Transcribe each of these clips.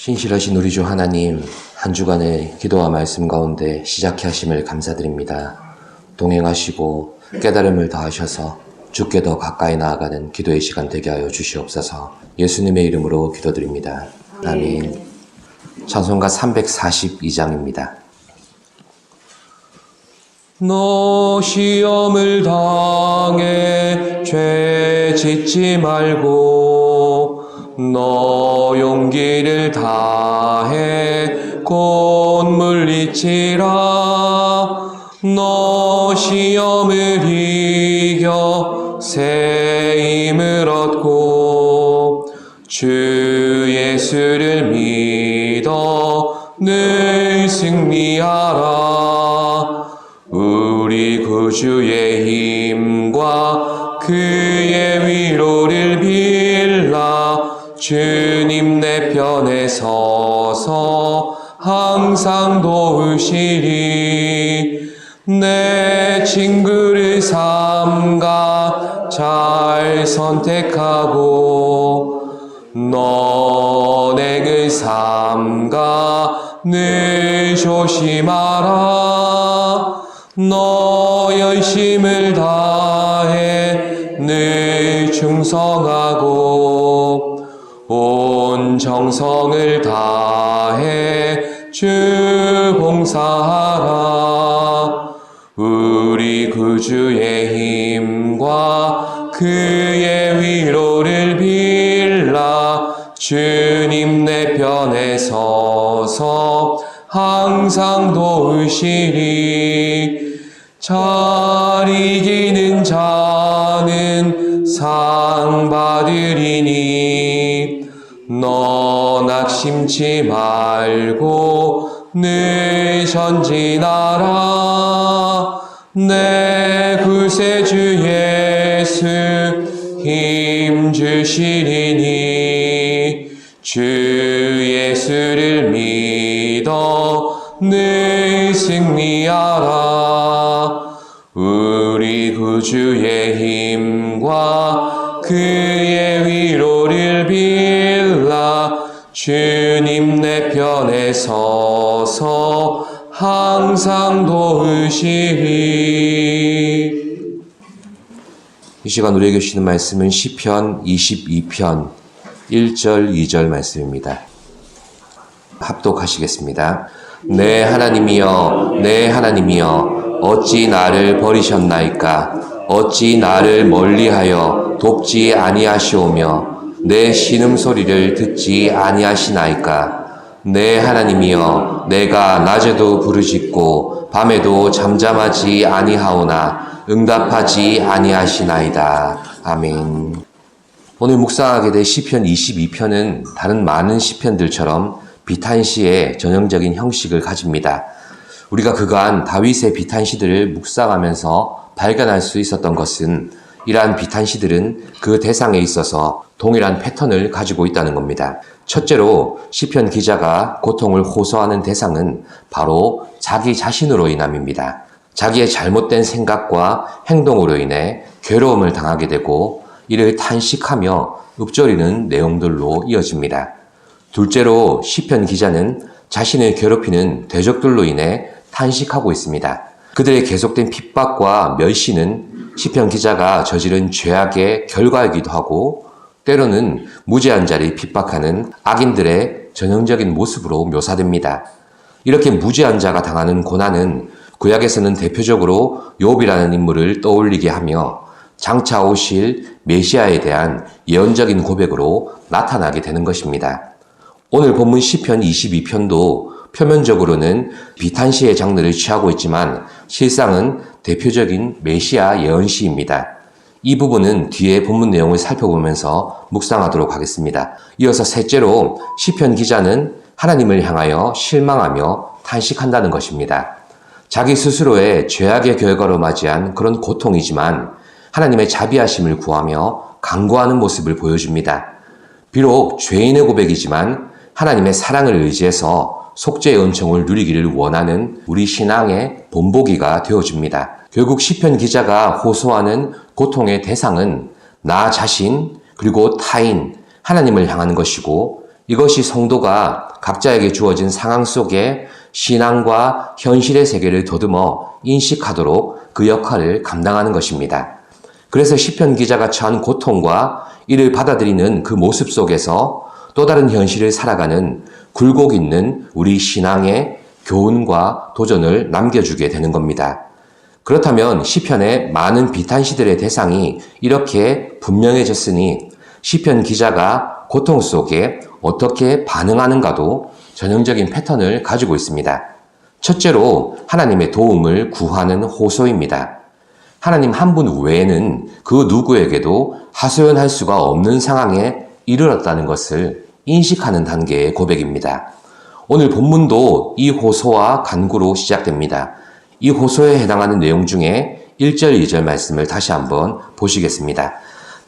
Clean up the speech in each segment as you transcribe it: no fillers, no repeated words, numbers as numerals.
신실하신 우리 주 하나님, 한 주간의 기도와 말씀 가운데 시작해 하심을 감사드립니다. 동행하시고 깨달음을 더하셔서 주께 더 가까이 나아가는 기도의 시간 되게 하여 주시옵소서. 예수님의 이름으로 기도드립니다. 아멘. 찬송가 342장입니다. 너 시험을 당해 죄 짓지 말고 너 용기를 다해 곧 물리치라. 너 시험을 이겨 새 힘을 얻고 주 예수를 믿어 늘 승리하라. 우리 구주의 힘과 그의 위로를 빌라. 주님 내 편에 서서 항상 도우시리. 내 친구를 삼가 잘 선택하고 너네를 삼가 늘 조심하라. 너 열심을 다해 늘 충성하고 온 정성을 다해 주 봉사하라. 우리 구주의 힘과 그의 위로를 빌라. 주님 내 편에 서서 항상 도우시리. 잘 이기는 자는 상 받으리니 너 낙심치 말고 늘 전진하라. 내 구세주 예수 힘 주시리니 주 예수를 믿어 늘 승리하라. 우리 구주의 힘과 그의 위로를 빌라. 주님 내 편에 서서 항상 도우시리. 이 시간 우리에게 주시는 말씀은 시편 22편 1절 2절 말씀입니다. 합독하시겠습니다. 내 하나님이여, 내 하나님이여, 어찌 나를 버리셨나이까? 어찌 나를 멀리하여 돕지 아니하시오며 내 신음소리를 듣지 아니하시나이까? 내 하나님이여, 내가 낮에도 부르짖고 밤에도 잠잠하지 아니하오나 응답하지 아니하시나이다. 아멘. 오늘 묵상하게 될 시편 22편은 다른 많은 시편들처럼 비탄시의 전형적인 형식을 가집니다. 우리가 그간 다윗의 비탄시들을 묵상하면서 발견할 수 있었던 것은 이러한 비탄시들은 그 대상에 있어서 동일한 패턴을 가지고 있다는 겁니다. 첫째로 시편 기자가 고통을 호소하는 대상은 바로 자기 자신으로 인함입니다. 자기의 잘못된 생각과 행동으로 인해 괴로움을 당하게 되고 이를 탄식하며 읊조리는 내용들로 이어집니다. 둘째로 시편 기자는 자신을 괴롭히는 대적들로 인해 탄식하고 있습니다. 그들의 계속된 핍박과 멸시는 시편 기자가 저지른 죄악의 결과이기도 하고 때로는 무죄한 자를 핍박하는 악인들의 전형적인 모습으로 묘사됩니다. 이렇게 무죄한 자가 당하는 고난은 구약에서는 대표적으로 욥이라는 인물을 떠올리게 하며 장차 오실 메시아에 대한 예언적인 고백으로 나타나게 되는 것입니다. 오늘 본문 시편 22편도 표면적으로는 비탄시의 장르를 취하고 있지만 실상은 대표적인 메시아 예언시입니다. 이 부분은 뒤에 본문 내용을 살펴보면서 묵상하도록 하겠습니다. 이어서 셋째로 시편 기자는 하나님을 향하여 실망하며 탄식한다는 것입니다. 자기 스스로의 죄악의 결과로 맞이한 그런 고통이지만 하나님의 자비하심을 구하며 간구하는 모습을 보여줍니다. 비록 죄인의 고백이지만 하나님의 사랑을 의지해서 속죄의 은총을 누리기를 원하는 우리 신앙의 본보기가 되어줍니다. 결국 시편 기자가 호소하는 고통의 대상은 나 자신 그리고 타인, 하나님을 향하는 것이고 이것이 성도가 각자에게 주어진 상황 속에 신앙과 현실의 세계를 더듬어 인식하도록 그 역할을 감당하는 것입니다. 그래서 시편 기자가 처한 고통과 이를 받아들이는 그 모습 속에서 또 다른 현실을 살아가는 굴곡 있는 우리 신앙의 교훈과 도전을 남겨주게 되는 겁니다. 그렇다면 시편의 많은 비탄시들의 대상이 이렇게 분명해졌으니 시편 기자가 고통 속에 어떻게 반응하는가도 전형적인 패턴을 가지고 있습니다. 첫째로 하나님의 도움을 구하는 호소입니다. 하나님 한 분 외에는 그 누구에게도 하소연할 수가 없는 상황에 이르렀다는 것을 인식하는 단계의 고백입니다. 오늘 본문도 이 호소와 간구로 시작됩니다. 이 호소에 해당하는 내용 중에 1절, 2절 말씀을 다시 한번 보시겠습니다.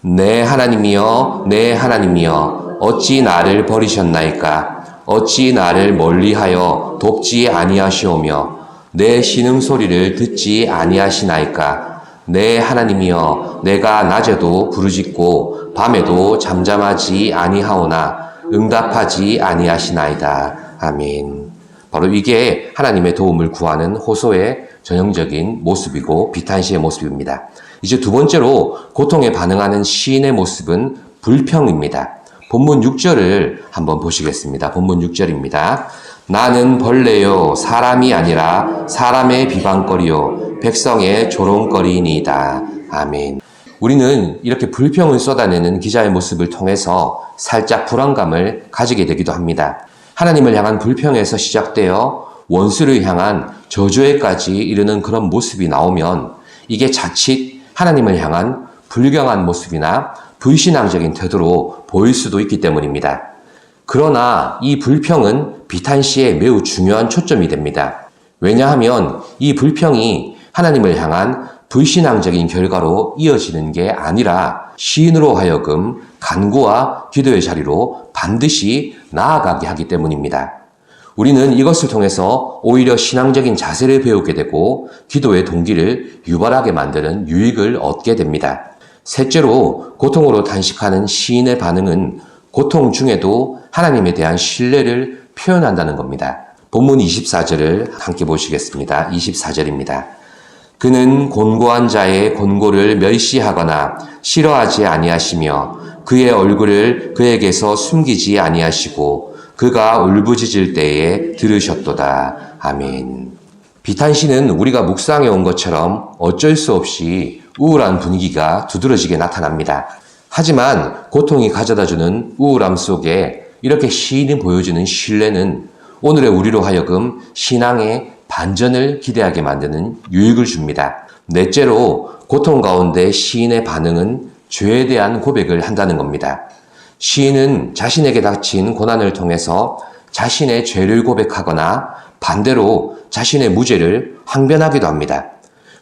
내 하나님이여, 내 하나님이여, 어찌 나를 버리셨나이까? 어찌 나를 멀리하여 돕지 아니하시오며 내 신음소리를 듣지 아니하시나이까? 내 하나님이여, 내가 낮에도 부르짖고 밤에도 잠잠하지 아니하오나 응답하지 아니하시나이다. 아멘. 바로 이게 하나님의 도움을 구하는 호소의 전형적인 모습이고 비탄시의 모습입니다. 이제 두 번째로 고통에 반응하는 시인의 모습은 불평입니다. 본문 6절을 한번 보시겠습니다. 본문 6절입니다. 나는 벌레요 사람이 아니라 사람의 비방거리요 백성의 조롱거리이니이다. 아멘. 우리는 이렇게 불평을 쏟아내는 기자의 모습을 통해서 살짝 불안감을 가지게 되기도 합니다. 하나님을 향한 불평에서 시작되어 원수를 향한 저주에까지 이르는 그런 모습이 나오면 이게 자칫 하나님을 향한 불경한 모습이나 불신앙적인 태도로 보일 수도 있기 때문입니다. 그러나 이 불평은 비탄시에 매우 중요한 초점이 됩니다. 왜냐하면 이 불평이 하나님을 향한 불신앙적인 결과로 이어지는 게 아니라 시인으로 하여금 간구와 기도의 자리로 반드시 나아가게 하기 때문입니다. 우리는 이것을 통해서 오히려 신앙적인 자세를 배우게 되고 기도의 동기를 유발하게 만드는 유익을 얻게 됩니다. 셋째로 고통으로 단식하는 시인의 반응은 고통 중에도 하나님에 대한 신뢰를 표현한다는 겁니다. 본문 24절을 함께 보시겠습니다. 24절입니다. 그는 곤고한 자의 곤고를 멸시하거나 싫어하지 아니하시며 그의 얼굴을 그에게서 숨기지 아니하시고 그가 울부짖을 때에 들으셨도다. 아멘. 비탄시는 우리가 묵상해 온 것처럼 어쩔 수 없이 우울한 분위기가 두드러지게 나타납니다. 하지만 고통이 가져다주는 우울함 속에 이렇게 시인이 보여주는 신뢰는 오늘의 우리로 하여금 신앙의 반전을 기대하게 만드는 유익을 줍니다. 넷째로 고통 가운데 시인의 반응은 죄에 대한 고백을 한다는 겁니다. 시인은 자신에게 닥친 고난을 통해서 자신의 죄를 고백하거나 반대로 자신의 무죄를 항변하기도 합니다.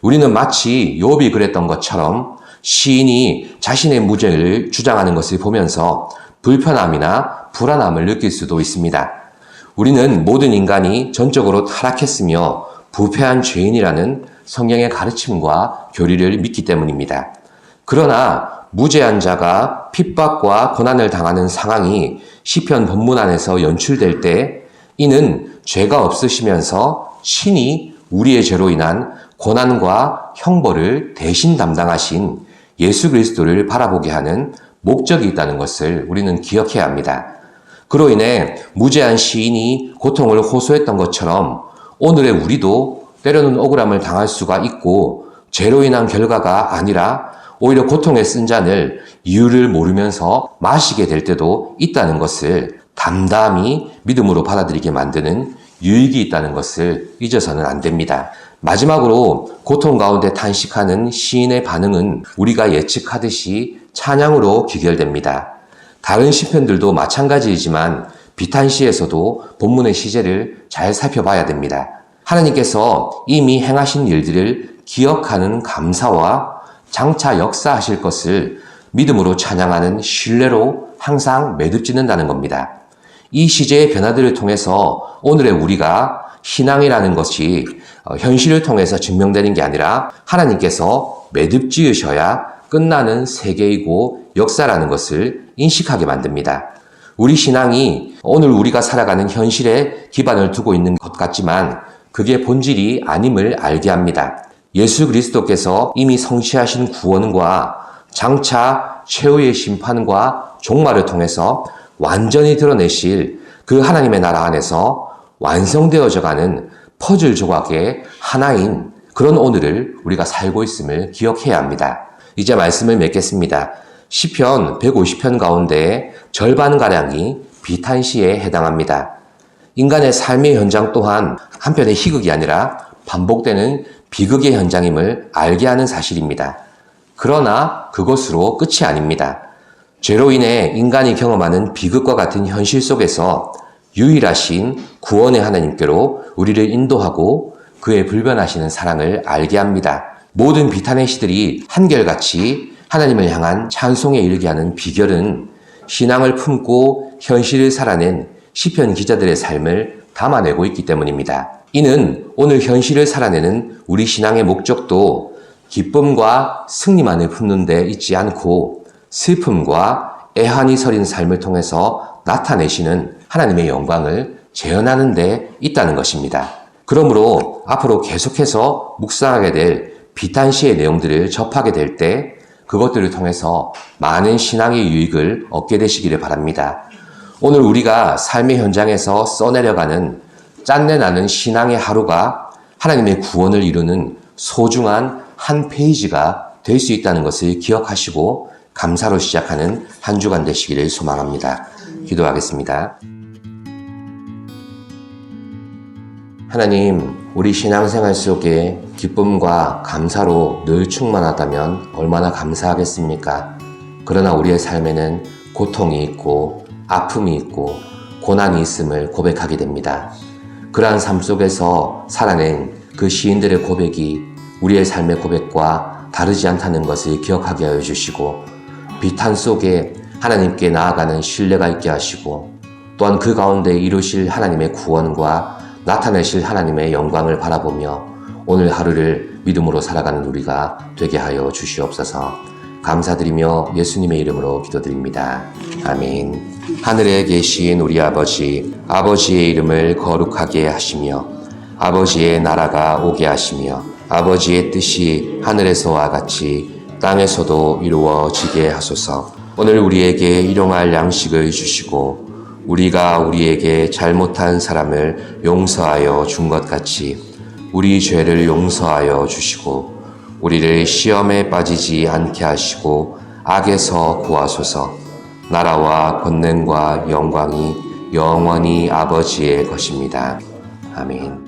우리는 마치 욥이 그랬던 것처럼 시인이 자신의 무죄를 주장하는 것을 보면서 불편함이나 불안함을 느낄 수도 있습니다. 우리는 모든 인간이 전적으로 타락했으며 부패한 죄인이라는 성경의 가르침과 교리를 믿기 때문입니다. 그러나 무죄한 자가 핍박과 고난을 당하는 상황이 시편 본문 안에서 연출될 때 이는 죄가 없으시면서 신이 우리의 죄로 인한 고난과 형벌을 대신 담당하신 예수 그리스도를 바라보게 하는 목적이 있다는 것을 우리는 기억해야 합니다. 그로 인해 무죄한 시인이 고통을 호소했던 것처럼 오늘의 우리도 때로는 억울함을 당할 수가 있고 죄로 인한 결과가 아니라 오히려 고통에 쓴 잔을 이유를 모르면서 마시게 될 때도 있다는 것을 담담히 믿음으로 받아들이게 만드는 유익이 있다는 것을 잊어서는 안 됩니다. 마지막으로 고통 가운데 탄식하는 시인의 반응은 우리가 예측하듯이 찬양으로 귀결됩니다. 다른 시편들도 마찬가지이지만 비탄시에서도 본문의 시제를 잘 살펴봐야 됩니다. 하나님께서 이미 행하신 일들을 기억하는 감사와 장차 역사하실 것을 믿음으로 찬양하는 신뢰로 항상 매듭짓는다는 겁니다. 이 시제의 변화들을 통해서 오늘의 우리가 신앙이라는 것이 현실을 통해서 증명되는 게 아니라 하나님께서 매듭지으셔야 끝나는 세계이고 역사라는 것을 인식하게 만듭니다. 우리 신앙이 오늘 우리가 살아가는 현실에 기반을 두고 있는 것 같지만 그게 본질이 아님을 알게 합니다. 예수 그리스도께서 이미 성취하신 구원과 장차 최후의 심판과 종말을 통해서 완전히 드러내실 그 하나님의 나라 안에서 완성되어져 가는 퍼즐 조각의 하나인 그런 오늘을 우리가 살고 있음을 기억해야 합니다. 이제 말씀을 맺겠습니다. 시편 150편 가운데 절반가량이 비탄시에 해당합니다. 인간의 삶의 현장 또한 한편의 희극이 아니라 반복되는 비극의 현장임을 알게 하는 사실입니다. 그러나 그것으로 끝이 아닙니다. 죄로 인해 인간이 경험하는 비극과 같은 현실 속에서 유일하신 구원의 하나님께로 우리를 인도하고 그의 불변하시는 사랑을 알게 합니다. 모든 비탄의 시들이 한결같이 하나님을 향한 찬송에 이르게 하는 비결은 신앙을 품고 현실을 살아낸 시편 기자들의 삶을 담아내고 있기 때문입니다. 이는 오늘 현실을 살아내는 우리 신앙의 목적도 기쁨과 승리만을 품는 데 있지 않고 슬픔과 애환이 서린 삶을 통해서 나타내시는 하나님의 영광을 재현하는 데 있다는 것입니다. 그러므로 앞으로 계속해서 묵상하게 될 비탄시의 내용들을 접하게 될 때 그것들을 통해서 많은 신앙의 유익을 얻게 되시기를 바랍니다. 오늘 우리가 삶의 현장에서 써내려가는 짠내나는 신앙의 하루가 하나님의 구원을 이루는 소중한 한 페이지가 될 수 있다는 것을 기억하시고 감사로 시작하는 한 주간 되시기를 소망합니다. 기도하겠습니다. 하나님, 우리 신앙생활 속에 기쁨과 감사로 늘 충만하다면 얼마나 감사하겠습니까? 그러나 우리의 삶에는 고통이 있고 아픔이 있고 고난이 있음을 고백하게 됩니다. 그러한 삶 속에서 살아낸 그 시인들의 고백이 우리의 삶의 고백과 다르지 않다는 것을 기억하게 하여 주시고 비탄 속에 하나님께 나아가는 신뢰가 있게 하시고 또한 그 가운데 이루실 하나님의 구원과 나타내실 하나님의 영광을 바라보며 오늘 하루를 믿음으로 살아가는 우리가 되게 하여 주시옵소서. 감사드리며 예수님의 이름으로 기도드립니다. 아멘. 하늘에 계신 우리 아버지, 아버지의 이름을 거룩하게 하시며 아버지의 나라가 오게 하시며 아버지의 뜻이 하늘에서와 같이 땅에서도 이루어지게 하소서. 오늘 우리에게 일용할 양식을 주시고 우리가 우리에게 잘못한 사람을 용서하여 준 것 같이 우리 죄를 용서하여 주시고 우리를 시험에 빠지지 않게 하시고 악에서 구하소서. 나라와 권능과 영광이 영원히 아버지의 것입니다. 아멘.